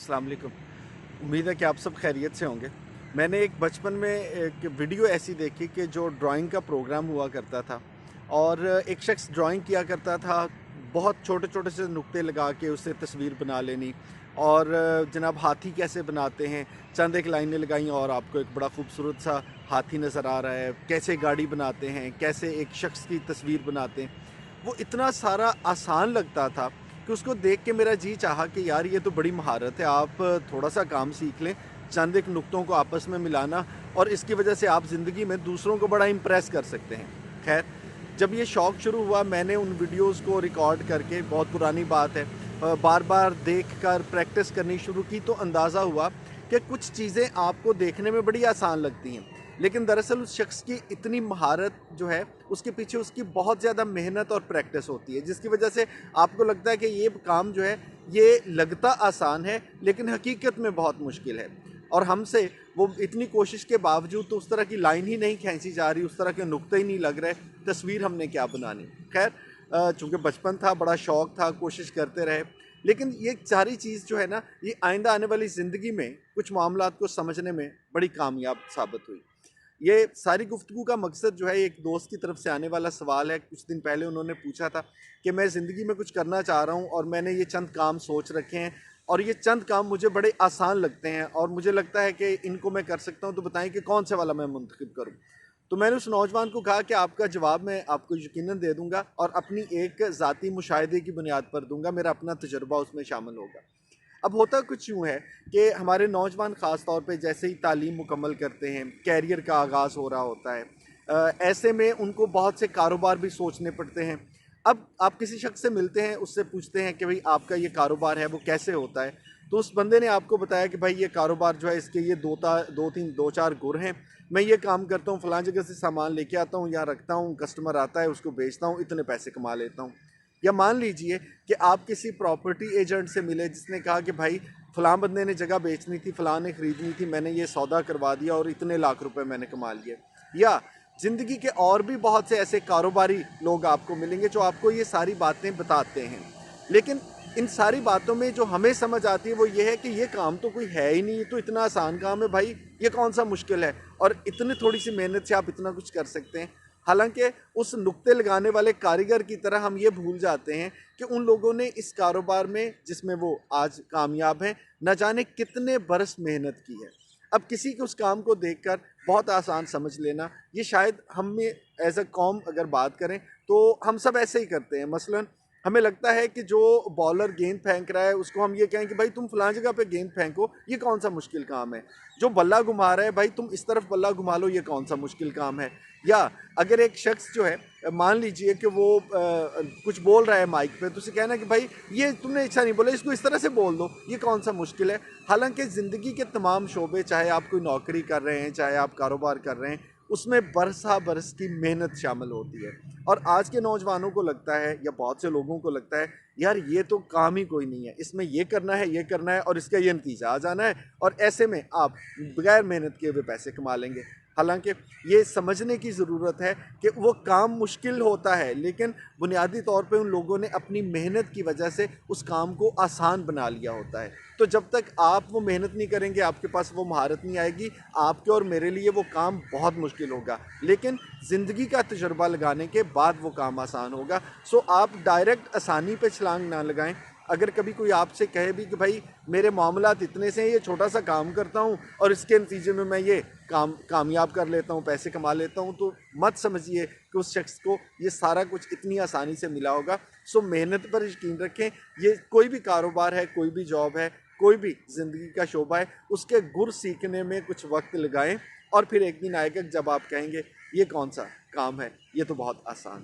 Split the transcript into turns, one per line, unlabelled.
अस्सलाम वालेकुम। उम्मीद है कि आप सब खैरियत से होंगे। मैंने एक बचपन में एक वीडियो ऐसी देखी कि जो ड्राइंग का प्रोग्राम हुआ करता था और एक शख्स ड्राइंग किया करता था, बहुत छोटे-छोटे से नुक्ते लगा के उससे तस्वीर बना लेनी और जनाब हाथी कैसे बनाते हैं, चंद एक लाइनें लगाई और आपको एक बड़ा खूबसूरत सा हाथी नज़र आ रहा है। कैसे गाड़ी बनाते हैं, कैसे एक शख्स की तस्वीर बनाते हैं। वो इतना सारा आसान लगता था कि उसको देख के मेरा जी चाहा कि यार ये तो बड़ी महारत है, आप थोड़ा-सा काम सीख लें, चंद एक नुक्तों को आपस में मिलाना और इसकी वजह से आप ज़िंदगी में दूसरों को बड़ा इम्प्रेस कर सकते हैं। ख़ैर, जब ये शौक़ शुरू हुआ मैंने उन वीडियोज़ को रिकॉर्ड करके, बहुत पुरानी बात है, बार-बार देखकर प्रैक्टिस करनी शुरू की तो अंदाज़ा हुआ कि कुछ चीज़ें आपको देखने में बड़ी आसान लगती हैं, लेकिन दरअसल उस शख्स की इतनी महारत जो है, उसके पीछे उसकी बहुत ज़्यादा मेहनत और प्रैक्टिस होती है, जिसकी वजह से आपको लगता है कि ये काम जो है, ये लगता आसान है, लेकिन हकीकत में बहुत मुश्किल है। और हमसे वो इतनी कोशिश के बावजूद तो उस तरह की लाइन ही नहीं खींची जा रही, उस तरह के नुक्ते ही नहीं लग रहे, तस्वीर हमने क्या बनानी। खैर, चूँकि बचपन था, बड़ा शौक़ था, कोशिश करते रहे, लेकिन ये सारी चीज़ जो है ना, ये आइंदा आने वाली ज़िंदगी में कुछ मामलात को समझने में बड़ी कामयाब साबित हुई। ये सारी गुफ्तगू का मकसद जो है, एक दोस्त की तरफ से आने वाला सवाल है। कुछ दिन पहले उन्होंने पूछा था कि मैं ज़िंदगी में कुछ करना चाह रहा हूँ और मैंने ये चंद काम सोच रखे हैं और ये चंद काम मुझे बड़े आसान लगते हैं और मुझे लगता है कि इनको मैं कर सकता हूँ, तो बताएं कि कौन से वाला मैं मुंतखब करूँ। तो मैंने उस नौजवान को कहा कि आपका जवाब मैं आपको यकीनन दे दूंगा और अपनी एक ज़ाती मुशाहिदे की बुनियाद पर दूंगा, मेरा अपना तजर्बा उसमें शामिल होगा। अब होता कुछ यूँ है कि हमारे नौजवान ख़ास तौर पे जैसे ही तालीम मुकम्मल करते हैं, कैरियर का आगाज़ हो रहा होता है, ऐसे में उनको बहुत से कारोबार भी सोचने पड़ते हैं। अब आप किसी शख्स से मिलते हैं, उससे पूछते हैं कि भाई आपका ये कारोबार है वो कैसे होता है? तो उस बंदे ने आपको बताया कि भाई ये कारोबार जो है इसके ये 2-4 गुर हैं। मैं ये काम करता हूँ, फ़लाँ जगह से सामान लेके आता हूँ, यहाँ रखता हूँ, कस्टमर आता है उसको बेचता हूँ, इतने पैसे कमा लेता हूँ। या मान लीजिए कि आप किसी प्रॉपर्टी एजेंट से मिले जिसने कहा कि भाई फ़लाँ बंदे ने जगह बेचनी थी, फ़लाँ ने ख़रीदनी थी, मैंने ये सौदा करवा दिया और इतने लाख रुपए मैंने कमा लिए। या ज़िंदगी के और भी बहुत से ऐसे कारोबारी लोग आपको मिलेंगे जो आपको ये सारी बातें बताते हैं, लेकिन इन सारी बातों में जो हमें समझ आती है वो ये है कि ये काम तो कोई है ही नहीं, ये तो इतना आसान काम है भाई, ये कौन सा मुश्किल है और इतनी थोड़ी सी मेहनत से आप इतना कुछ कर सकते हैं। हालांकि उस नुक्ते लगाने वाले कारीगर की तरह हम ये भूल जाते हैं कि उन लोगों ने इस कारोबार में जिसमें वो आज कामयाब हैं, न जाने कितने बरस मेहनत की है। अब किसी के उस काम को देखकर बहुत आसान समझ लेना, ये शायद हम में एज अ कौम अगर बात करें तो हम सब ऐसे ही करते हैं। मसलन हमें लगता है कि जो बॉलर गेंद फेंक रहा है उसको हम ये कहें कि भाई तुम फलां जगह पे गेंद फेंको, ये कौन सा मुश्किल काम है। जो बल्ला घुमा रहा है भाई तुम इस तरफ बल्ला घुमा लो, ये कौन सा मुश्किल काम है। या अगर एक शख्स जो है, मान लीजिए कि वो कुछ बोल रहा है माइक पे, तो उसे कहना कि भाई ये तुमने अच्छा नहीं बोला, इसको इस तरह से बोल दो, ये कौन सा मुश्किल है। हालांकि ज़िंदगी के तमाम शोबे, चाहे आप कोई नौकरी कर रहे हैं, चाहे आप कारोबार कर रहे हैं, उसमें बरसा बरस की मेहनत शामिल होती है। और आज के नौजवानों को लगता है या बहुत से लोगों को लगता है यार ये तो काम ही कोई नहीं है, इसमें ये करना है, ये करना है और इसका ये नतीजा आ जाना है और ऐसे में आप बगैर मेहनत किए हुए पैसे कमा लेंगे। हालांकि ये समझने की ज़रूरत है कि वो काम मुश्किल होता है, लेकिन बुनियादी तौर पे उन लोगों ने अपनी मेहनत की वजह से उस काम को आसान बना लिया होता है। तो जब तक आप वो मेहनत नहीं करेंगे, आपके पास वो महारत नहीं आएगी, आपके और मेरे लिए वो काम बहुत मुश्किल होगा, लेकिन ज़िंदगी का तजुर्बा लगाने के बाद वो काम आसान होगा। सो आप डायरेक्ट आसानी पे छलांग ना लगाएं। अगर कभी कोई आपसे कहे भी कि भाई मेरे मामलात इतने से हैं, ये छोटा सा काम करता हूँ और इसके नतीजे में मैं ये कामयाब कर लेता हूँ, पैसे कमा लेता हूँ, तो मत समझिए कि उस शख्स को ये सारा कुछ इतनी आसानी से मिला होगा। सो मेहनत पर यकीन रखें। ये कोई भी कारोबार है, कोई भी जॉब है, कोई भी ज़िंदगी का शोबा है, उसके गुर सीखने में कुछ वक्त लगाएं और फिर एक दिन आएगा जब आप कहेंगे ये कौन सा काम है, ये तो बहुत आसान।